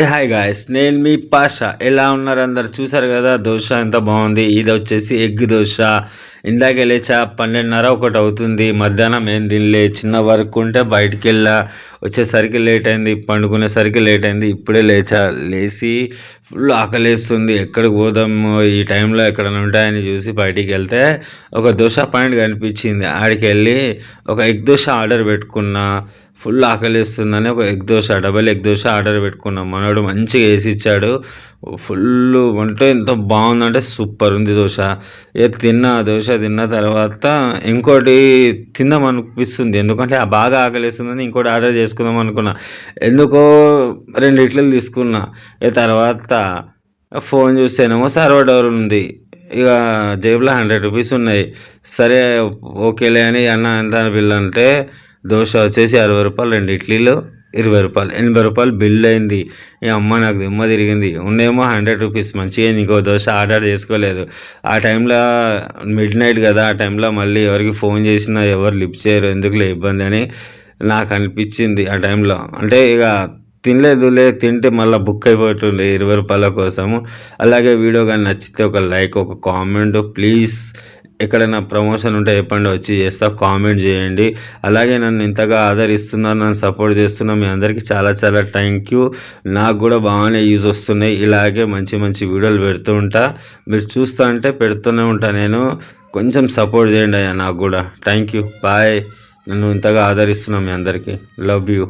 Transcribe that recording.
Hi guys, నేను మీ పాషా. ఎలా ఉన్నారు అందరు? చూసారు కదా దోశ ఎంత బాగుంది. ఇది వచ్చేసి ఎగ్ దోశ. ఇందాక లేచా 12:30 ఒకటి అవుతుంది. మధ్యాహ్నం ఏం తినలే, చిన్న వర్క్ ఉంటే బయటికి వెళ్ళా. వచ్చేసరికి లేట్ అయింది, పండుకునేసరికి లేట్ అయింది. ఇప్పుడే లేచి ఫుల్ ఆకలేస్తుంది. ఎక్కడికి పోదాము ఈ టైంలో, ఎక్కడైనా ఉంటాయని చూసి బయటికి వెళ్తే ఒక దోశ పాయింట్ కనిపించింది. ఆడికి వెళ్ళి ఒక ఎగ్ దోశ ఆర్డర్ పెట్టుకున్నా. ఫుల్ ఆకలిస్తుందని ఒక డబల్ ఎగ్ దోశ ఆర్డర్ పెట్టుకున్నాం. మనోడు మంచిగా వేసి ఇచ్చాడు. ఫుల్ వంట ఎంత బాగుందంటే సూపర్ ఉంది దోశ. దోశ తిన్న తర్వాత ఇంకోటి తిందాం అనిపిస్తుంది. ఎందుకంటే బాగా ఆకలిస్తుందని ఇంకోటి ఆర్డర్ చేసుకుందాం అనుకున్నా. ఎందుకో 2 ఇడ్లీలు తీసుకున్నా. తర్వాత ఫోన్ చూస్తేనేమో సర్వర్ డౌన్ ఉంది. ఇక జేబులో 100 రూపీస్ ఉన్నాయి. సరే ఓకేలే అని ఎంత బిల్ అంటే దోశ వచ్చేసి 60 రూపాయలు, 2 ఇడ్లీలు 20 రూపాయలు, 80 రూపాయలు బిల్ అయింది. ఈ అమ్మ నాకు దిమ్మ తిరిగింది. ఉండేమో 100 రూపీస్ మంచిగా ఇంకో దోశ ఆర్డర్ చేసుకోలేదు. ఆ టైంలో మిడ్ నైట్ కదా, ఆ టైంలో మళ్ళీ ఎవరికి ఫోన్ చేసినా ఎవరు లిఫ్ట్ చేయరు, ఎందుకులే ఇబ్బంది అని నాకు అనిపించింది ఆ టైంలో. అంటే ఇక తినలేదులే, తింటే మళ్ళీ బుక్ అయిపోతుండే 20 రూపాయల కోసము. అలాగే వీడియో కానీ నచ్చితే ఒక లైక్, ఒక కామెంట్ ప్లీజ్. ఎక్కడైనా ప్రమోషన్ ఉంటే చెప్పండి, వచ్చి చేస్తా. కామెంట్ చేయండి. అలాగే నన్ను ఇంతగా ఆదరిస్తున్నారు, నన్ను సపోర్ట్ చేస్తున్నారు. మీ అందరికీ చాలా చాలా థ్యాంక్ యూ. నాకు కూడా బాగానే యూజ్ వస్తున్నాయి. ఇలాగే మంచి మంచి వీడియోలు పెడుతూ ఉంటా. మీరు చూస్తా అంటే పెడుతూనే ఉంటా నేను. కొంచెం సపోర్ట్ చేయండి అయ్యా నాకు కూడా. Thank you, bye. నన్ను ఇంతగా ఆదరిస్తున్నా. మీ అందరికీ లవ్ యూ.